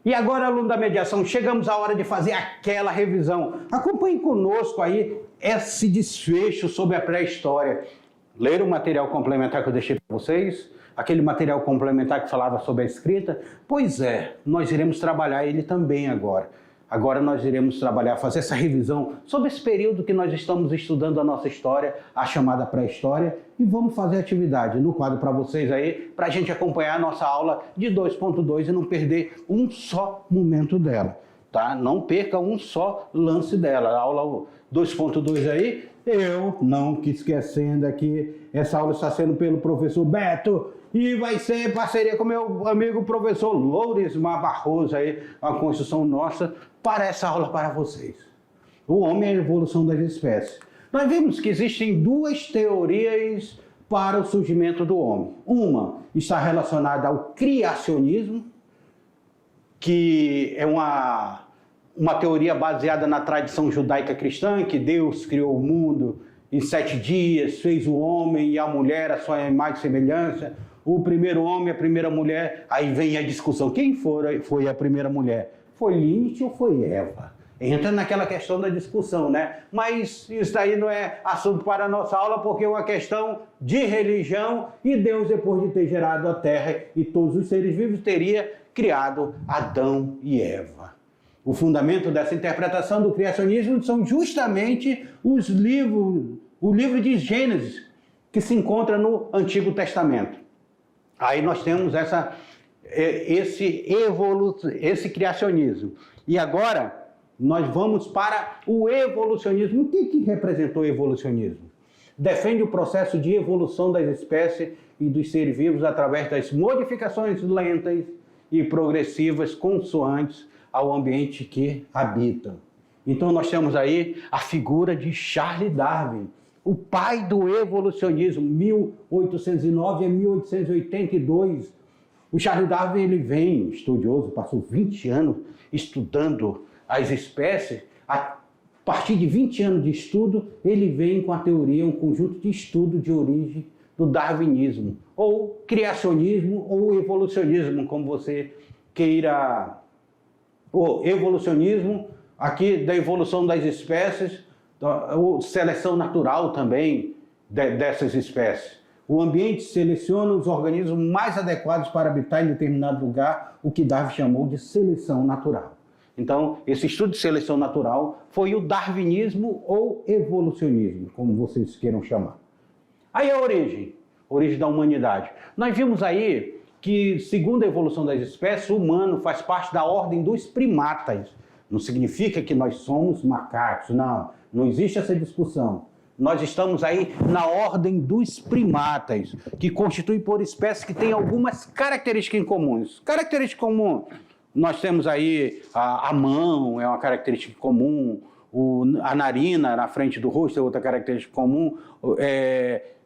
E agora, aluno da mediação, chegamos à hora de fazer aquela revisão. Acompanhe conosco aí esse desfecho sobre a pré-história. Ler o material complementar que eu deixei para vocês, aquele material complementar que falava sobre a escrita. Pois é, nós iremos trabalhar ele também agora. Agora nós iremos trabalhar, fazer essa revisão sobre esse período que nós estamos estudando a nossa história, a chamada pré-história, e vamos fazer atividade no quadro para vocês aí, para a gente acompanhar a nossa aula de 2.2 e não perder um só momento dela, tá? Não perca um só lance dela. A aula 2.2 aí, eu não esquecendo aqui, essa aula está sendo pelo professor Beto, e vai ser em parceria com meu amigo professor Lourismar Barroso aí, a construção nossa, para essa aula para vocês. O homem é a evolução das espécies. Nós vimos que existem duas teorias para o surgimento do homem. Uma está relacionada ao criacionismo, que é uma teoria baseada na tradição judaica cristã, que Deus criou o mundo em 7 dias, fez o homem e a mulher a sua imagem e semelhança, o primeiro homem, a primeira mulher. Aí vem a discussão, quem foi a primeira mulher? Foi Lilith ou foi Eva? Entra naquela questão da discussão, né? Mas isso aí não é assunto para a nossa aula, porque é uma questão de religião, e Deus, depois de ter gerado a terra e todos os seres vivos, teria criado Adão e Eva. O fundamento dessa interpretação do criacionismo são justamente o livro de Gênesis, que se encontra no Antigo Testamento. Aí nós temos esse criacionismo. E agora nós vamos para o evolucionismo. O que representou o evolucionismo? Defende o processo de evolução das espécies e dos seres vivos através das modificações lentas e progressivas consoantes ao ambiente que habitam. Então nós temos aí a figura de Charles Darwin, o pai do evolucionismo, 1809 a 1882. O Charles Darwin, ele vem estudioso, passou 20 anos estudando as espécies. A partir de 20 anos de estudo, ele vem com a teoria, um conjunto de estudo de origem do darwinismo, ou criacionismo, ou evolucionismo, como você queira. O evolucionismo, aqui da evolução das espécies, seleção natural também dessas espécies. O ambiente seleciona os organismos mais adequados para habitar em determinado lugar, o que Darwin chamou de seleção natural. Então, esse estudo de seleção natural foi o darwinismo ou evolucionismo, como vocês queiram chamar. Aí a origem da humanidade. Nós vimos aí que, segundo a evolução das espécies, o humano faz parte da ordem dos primatas. Não significa que nós somos macacos, não existe essa discussão. Nós estamos aí na ordem dos primatas, que constitui por espécies que têm algumas características em comuns. Característica comum, nós temos aí a mão, é uma característica comum, a narina na frente do rosto é outra característica comum,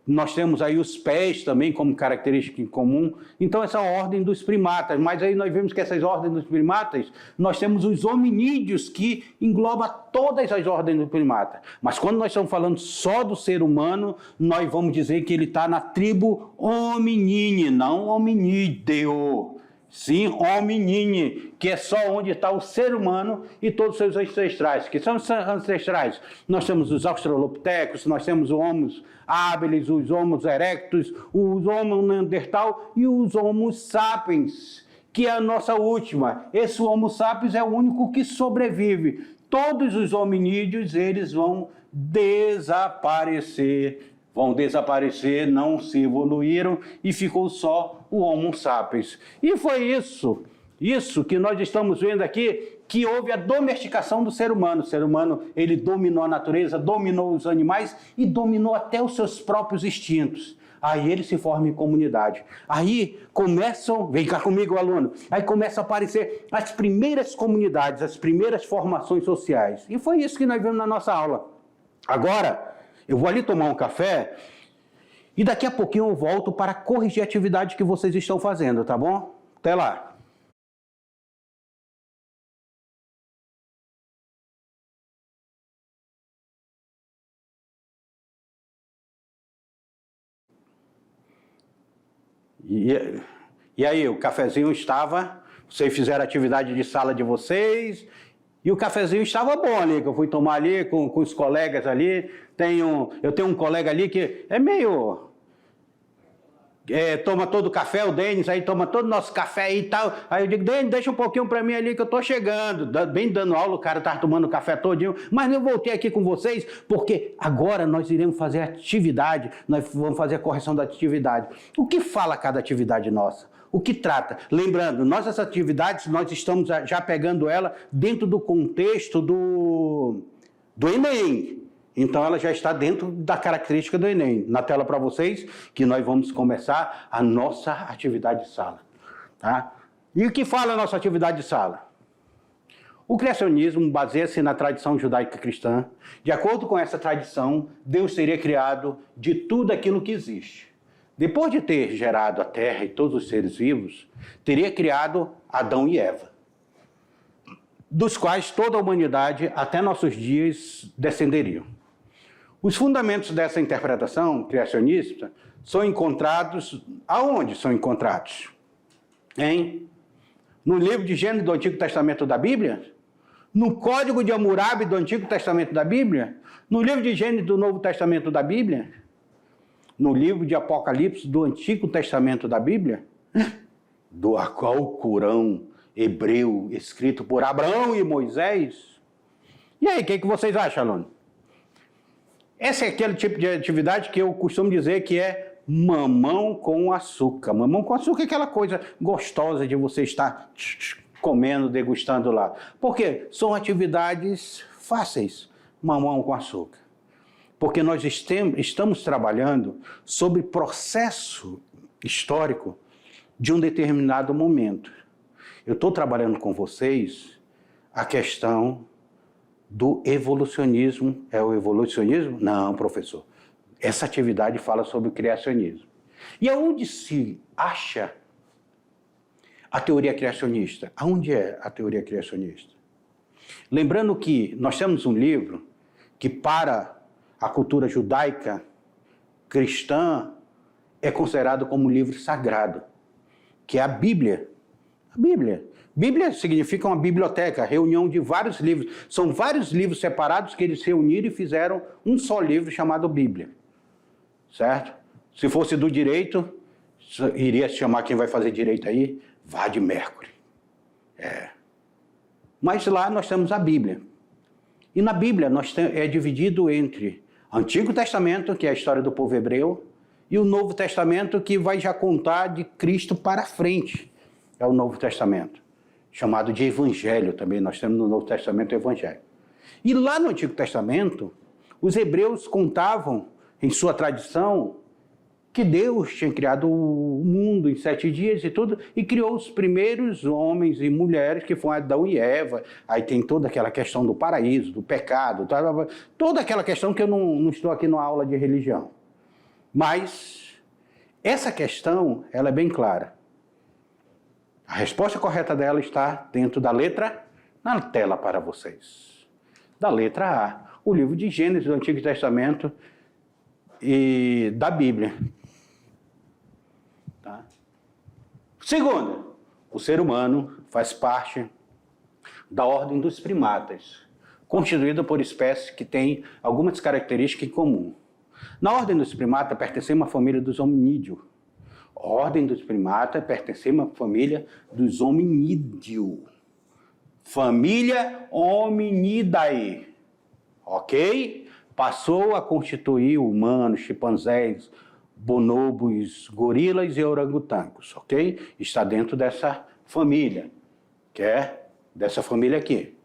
nós temos aí os pés também como característica em comum. Então essa é a ordem dos primatas, mas aí nós vemos que essas ordens dos primatas, nós temos os hominídeos que engloba todas as ordens dos primatas. Mas quando nós estamos falando só do ser humano, nós vamos dizer que ele está na tribo hominine, não hominídeo. Sim, hominine, que é só onde está o ser humano e todos os seus ancestrais. Que são os ancestrais? Nós temos os australopithecus, nós temos os Homo habilis, os Homo erectus, os Homo neandertal e os Homo sapiens, que é a nossa última. Esse Homo sapiens é o único que sobrevive. Todos os hominídeos, eles vão desaparecer, não se evoluíram e ficou só o Homo sapiens. E foi isso que nós estamos vendo aqui, que houve a domesticação do ser humano. O ser humano, ele dominou a natureza, dominou os animais e dominou até os seus próprios instintos. Aí ele se forma em comunidade. Aí começam, vem cá comigo, aluno, aí começam a aparecer as primeiras comunidades, as primeiras formações sociais. E foi isso que nós vimos na nossa aula. Agora, eu vou ali tomar um café e daqui a pouquinho eu volto para corrigir a atividade que vocês estão fazendo, tá bom? Até lá. E aí, o cafezinho estava Vocês fizeram a atividade de sala de vocês e o cafezinho estava bom ali, que eu fui tomar ali com os colegas ali. Eu tenho um colega ali que é meio... toma todo o café, o Denis, aí toma todo o nosso café aí e tal. Aí eu digo, Denis, deixa um pouquinho para mim ali que eu tô chegando. Bem dando aula, o cara estava tomando o café todinho. Mas eu voltei aqui com vocês porque agora nós iremos fazer atividade, nós vamos fazer a correção da atividade. O que fala cada atividade nossa? O que trata? Lembrando, nossas atividades, nós estamos já pegando ela dentro do contexto do Enem. Então, ela já está dentro da característica do Enem. Na tela para vocês, que nós vamos começar a nossa atividade de sala. Tá? E o que fala a nossa atividade de sala? O criacionismo baseia-se na tradição judaica cristã. De acordo com essa tradição, Deus teria criado de tudo aquilo que existe. Depois de ter gerado a terra e todos os seres vivos, teria criado Adão e Eva, dos quais toda a humanidade, até nossos dias, descenderiam. Os fundamentos dessa interpretação criacionista são encontrados... Aonde são encontrados? No livro de Gênesis do Antigo Testamento da Bíblia? No Código de Hammurabi do Antigo Testamento da Bíblia? No livro de Gênesis do Novo Testamento da Bíblia? No livro de Apocalipse do Antigo Testamento da Bíblia? Do Alcorão hebreu, escrito por Abraão e Moisés? E aí, o que vocês acham, aluno? Esse é aquele tipo de atividade que eu costumo dizer que é mamão com açúcar. Mamão com açúcar é aquela coisa gostosa de você estar comendo, degustando lá. Por quê? São atividades fáceis, mamão com açúcar. Porque nós estamos trabalhando sobre processo histórico de um determinado momento. Eu estou trabalhando com vocês a questão do evolucionismo. É o evolucionismo? Não, professor. Essa atividade fala sobre o criacionismo. E aonde se acha a teoria criacionista? Aonde é a teoria criacionista? Lembrando que nós temos um livro que, para a cultura judaica cristã, é considerado como um livro sagrado, que é a Bíblia. A Bíblia. Bíblia significa uma biblioteca, reunião de vários livros. São vários livros separados que eles reuniram e fizeram um só livro chamado Bíblia. Certo? Se fosse do direito, iria se chamar quem vai fazer direito aí? Vade Mercury. Mas lá nós temos a Bíblia. E na Bíblia é dividido entre Antigo Testamento, que é a história do povo hebreu, e o Novo Testamento, que vai já contar de Cristo para frente. É o Novo Testamento, chamado de Evangelho também. Nós temos no Novo Testamento o Evangelho. E lá no Antigo Testamento, os hebreus contavam, em sua tradição, que Deus tinha criado o mundo em 7 dias e tudo, e criou os primeiros homens e mulheres, que foram Adão e Eva. Aí tem toda aquela questão do paraíso, do pecado, toda aquela questão que eu não estou aqui na aula de religião. Mas essa questão, ela é bem clara. A resposta correta dela está dentro da letra, na tela para vocês. Da letra A, o livro de Gênesis do Antigo Testamento e da Bíblia. Tá? Segunda, o ser humano faz parte da ordem dos primatas, constituída por espécies que têm algumas características em comum. Na ordem dos primatas, pertence a uma família dos hominídeos. A ordem dos primatas pertence a uma família dos hominídeos. Família Hominidae. Ok? Passou a constituir humanos, chimpanzés, bonobos, gorilas e orangotangos. Ok? Está dentro dessa família, que é dessa família aqui.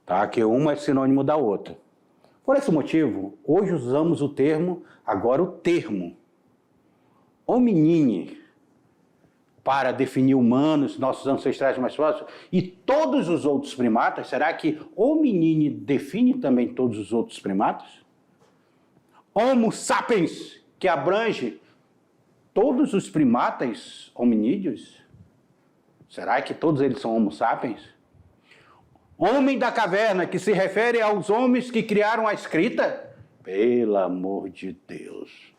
Tá? Que uma é sinônimo da outra. Por esse motivo, hoje usamos o termo hominine, para definir humanos, nossos ancestrais mais próximos, e todos os outros primatas. Será que hominine define também todos os outros primatas? Homo sapiens, que abrange todos os primatas hominídeos? Será que todos eles são Homo sapiens? Homem da caverna, que se refere aos homens que criaram a escrita? Pelo amor de Deus.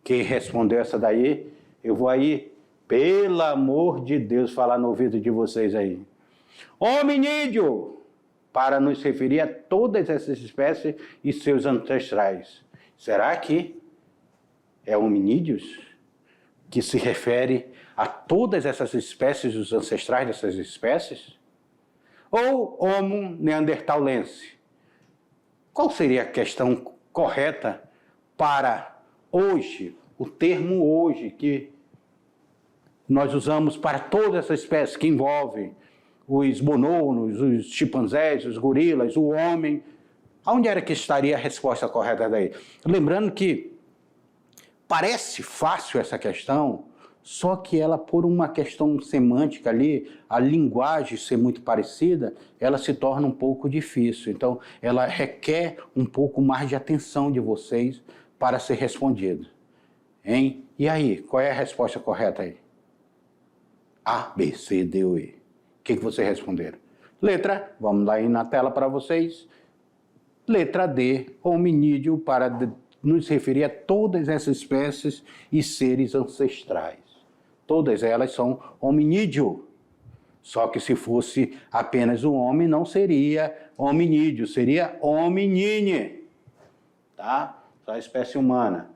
Quem respondeu essa daí, eu vou aí Pelo amor de Deus, falar no ouvido de vocês aí. Hominídeo, para nos referir a todas essas espécies e seus ancestrais. Será que é hominídeos que se refere a todas essas espécies, os ancestrais dessas espécies? Ou Homo neanderthalense? Qual seria a questão correta para hoje, o termo hoje que nós usamos para todas essas espécies que envolvem os bonobos, os chimpanzés, os gorilas, o homem? Onde era que estaria a resposta correta daí? Lembrando que parece fácil essa questão, só que ela, por uma questão semântica ali, a linguagem ser muito parecida, ela se torna um pouco difícil. Então, ela requer um pouco mais de atenção de vocês para ser respondida. Hein? E aí, qual é a resposta correta aí? A, B, C, D ou E. O que vocês responderam? Letra, vamos lá aí na tela para vocês. Letra D, hominídeo, para nos referir a todas essas espécies e seres ancestrais. Todas elas são hominídeo. Só que se fosse apenas um homem, não seria hominídeo, seria hominine. Tá? Só a espécie humana.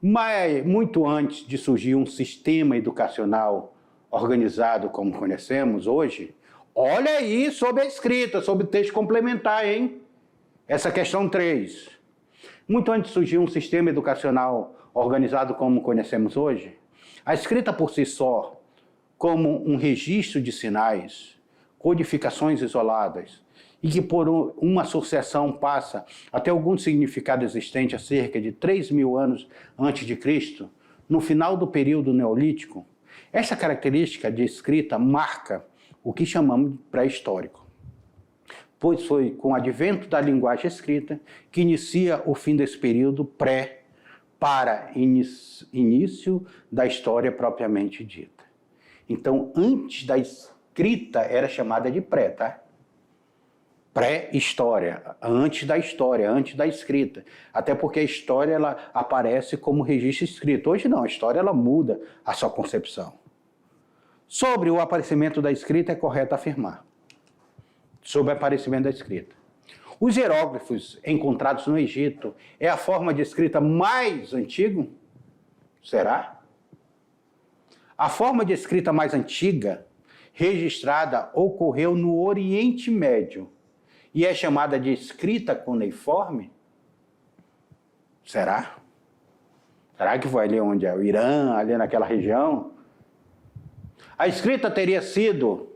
Mas muito antes de surgir um sistema educacional organizado como conhecemos hoje, olha aí sobre a escrita, sobre o texto complementar, hein? Essa questão 3. Muito antes de surgir um sistema educacional organizado como conhecemos hoje, a escrita por si só, como um registro de sinais, codificações isoladas, e que por uma associação passa até algum significado existente há cerca de 3.000 anos antes de Cristo, no final do período neolítico, essa característica de escrita marca o que chamamos de pré-histórico, pois foi com o advento da linguagem escrita que inicia o fim desse período pré para início da história propriamente dita. Então, antes da escrita era chamada de pré, tá? Pré-história, antes da história, antes da escrita. Até porque a história ela aparece como registro escrito. Hoje não, a história ela muda a sua concepção. Sobre o aparecimento da escrita é correto afirmar. Sobre o aparecimento da escrita. Os hieróglifos encontrados no Egito é a forma de escrita mais antiga? Será? A forma de escrita mais antiga registrada ocorreu no Oriente Médio e é chamada de escrita cuneiforme? Será? Será que foi ali onde é o Irã, ali naquela região? A escrita teria sido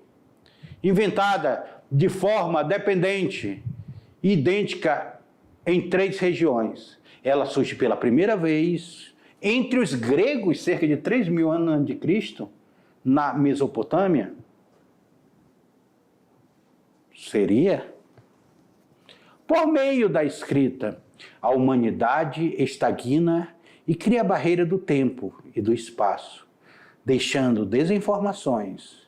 inventada de forma dependente e idêntica em 3 regiões. Ela surge pela primeira vez entre os gregos, cerca de 3.000 anos antes de Cristo, na Mesopotâmia. Seria? Por meio da escrita, a humanidade estagna e cria a barreira do tempo e do espaço, deixando desinformações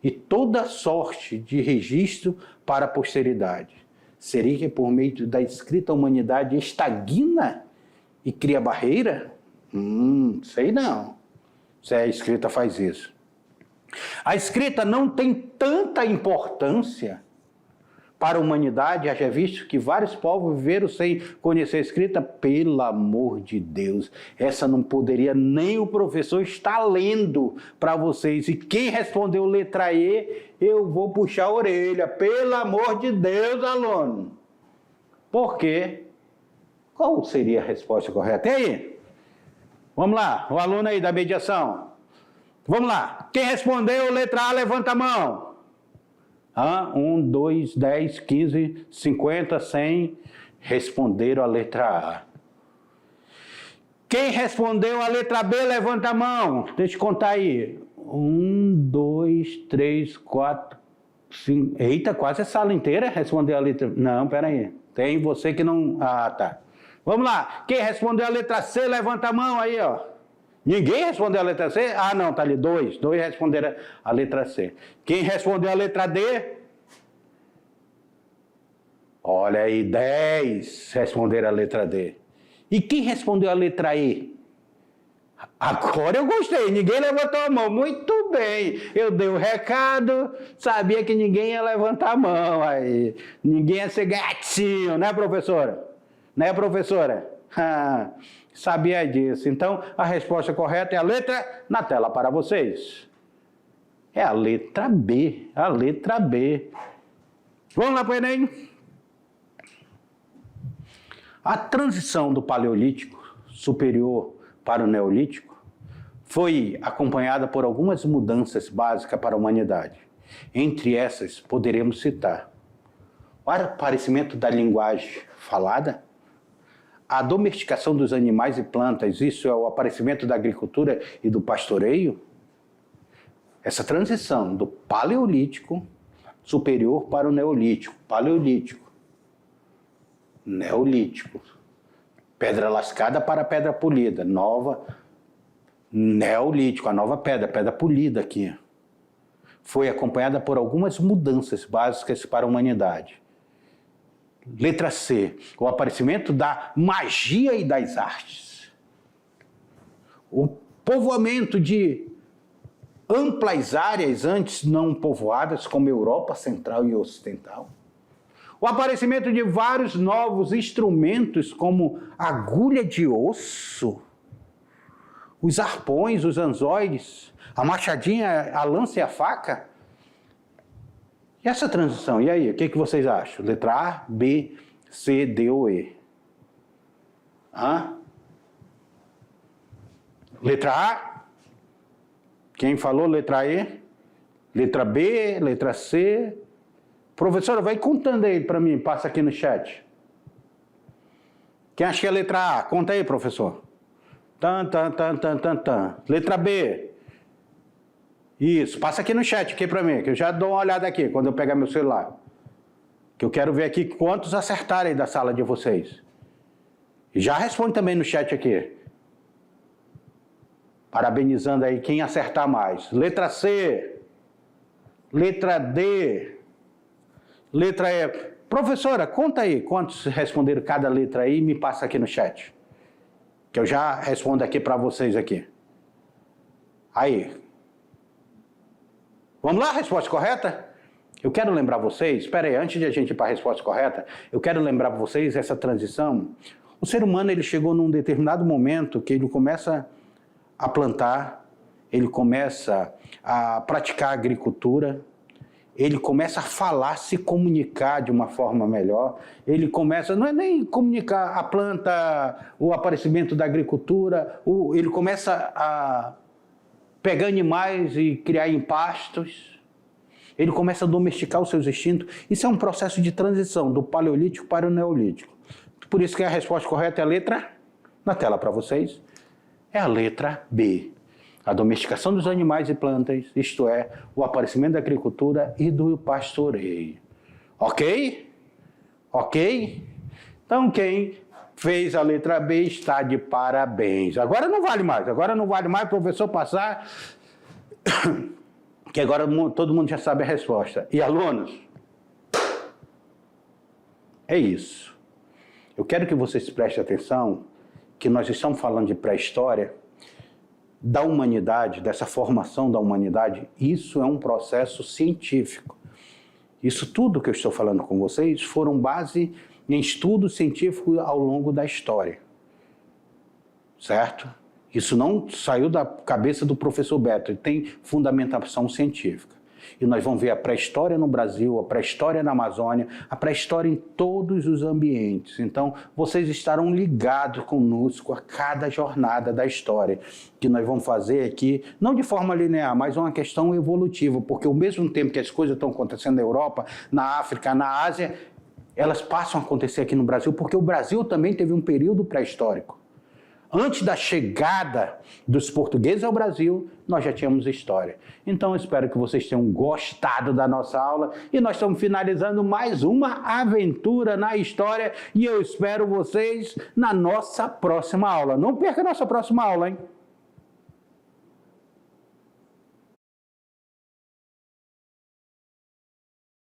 e toda sorte de registro para a posteridade. Seria que por meio da escrita a humanidade estagna e cria barreira? Sei não. Se a escrita faz isso. A escrita não tem tanta importância para a humanidade, haja visto que vários povos viveram sem conhecer a escrita. Pelo amor de Deus, essa não poderia nem o professor estar lendo para vocês. E quem respondeu letra E, eu vou puxar a orelha. Pelo amor de Deus, aluno. Por quê? Qual seria a resposta correta? E aí? Vamos lá, o aluno aí da mediação. Vamos lá. Quem respondeu letra A, levanta a mão. 1, 2, 10, 15, 50, 100 responderam a letra A. Quem respondeu a letra B, levanta a mão. Deixa eu contar aí. 1, 2, 3, 4, 5. Eita, quase a sala inteira respondeu a letra... Não, peraí. Tem você que não... Ah, tá. Vamos lá. Quem respondeu a letra C, levanta a mão aí, ó. Ninguém respondeu a letra C? Ah, não, tá ali, 2. 2 responderam a letra C. Quem respondeu a letra D? Olha aí, 10 responderam a letra D. E quem respondeu a letra E? Agora eu gostei, ninguém levantou a mão. Muito bem, eu dei o recado, sabia que ninguém ia levantar a mão aí. Ninguém ia ser gatinho, né, professora? Né, professora? Sabia disso. Então, a resposta correta é a letra na tela para vocês. É a letra B, a letra B. Vamos lá para o Enem? A transição do Paleolítico superior para o Neolítico foi acompanhada por algumas mudanças básicas para a humanidade. Entre essas, poderemos citar o aparecimento da linguagem falada, a domesticação dos animais e plantas, isso é o aparecimento da agricultura e do pastoreio. Essa transição do Paleolítico superior para o Neolítico, Paleolítico, Neolítico, pedra lascada para pedra polida, nova, Neolítico, a nova pedra, pedra polida aqui. Foi acompanhada por algumas mudanças básicas para a humanidade. Letra C, o aparecimento da magia e das artes. O povoamento de amplas áreas antes não povoadas, como Europa Central e Ocidental. O aparecimento de vários novos instrumentos, como agulha de osso, os arpões, os anzóis, a machadinha, a lança e a faca. E essa transição, e aí, o que vocês acham? Letra A, B, C, D ou E? Letra A? Quem falou letra E? Letra B, letra C? Professora, vai contando aí para mim, passa aqui no chat. Quem acha que é letra A? Conta aí, professor. Letra B. Isso, passa aqui no chat aqui para mim, que eu já dou uma olhada aqui quando eu pegar meu celular. Que eu quero ver aqui quantos acertarem da sala de vocês. E já responde também no chat aqui. Parabenizando aí quem acertar mais. Letra C. Letra D. Letra E. Professora, conta aí quantos responderam cada letra aí e me passa aqui no chat. Que eu já respondo aqui para vocês aqui. Aí. Vamos lá, resposta correta? Eu quero lembrar vocês, espera aí, antes de a gente ir para a resposta correta, eu quero lembrar vocês essa transição. O ser humano ele chegou num determinado momento que ele começa a plantar, ele começa a praticar agricultura, ele começa a falar, se comunicar de uma forma melhor, ele começa, não é nem comunicar a planta, o aparecimento da agricultura, ele começa a pegar animais e criar em pastos, ele começa a domesticar os seus instintos. Isso é um processo de transição do Paleolítico para o Neolítico. Por isso que a resposta correta é a letra, na tela para vocês, é a letra B. A domesticação dos animais e plantas, isto é, o aparecimento da agricultura e do pastoreio. Ok? Ok? Então quem fez a letra B está de parabéns. Agora não vale mais, professor passar, que agora todo mundo já sabe a resposta. E alunos, é isso. Eu quero que vocês prestem atenção que nós estamos falando de pré-história, da humanidade, dessa formação da humanidade. Isso é um processo científico. Isso tudo que eu estou falando com vocês foram base em estudos científicos ao longo da história. Certo? Isso não saiu da cabeça do professor Beto, ele tem fundamentação científica. E nós vamos ver a pré-história no Brasil, a pré-história na Amazônia, a pré-história em todos os ambientes. Então, vocês estarão ligados conosco a cada jornada da história, que nós vamos fazer aqui, não de forma linear, mas uma questão evolutiva, porque ao mesmo tempo que as coisas estão acontecendo na Europa, na África, na Ásia, elas passam a acontecer aqui no Brasil, porque o Brasil também teve um período pré-histórico. Antes da chegada dos portugueses ao Brasil, nós já tínhamos história. Então, eu espero que vocês tenham gostado da nossa aula e nós estamos finalizando mais uma aventura na história e eu espero vocês na nossa próxima aula. Não perca a nossa próxima aula, hein?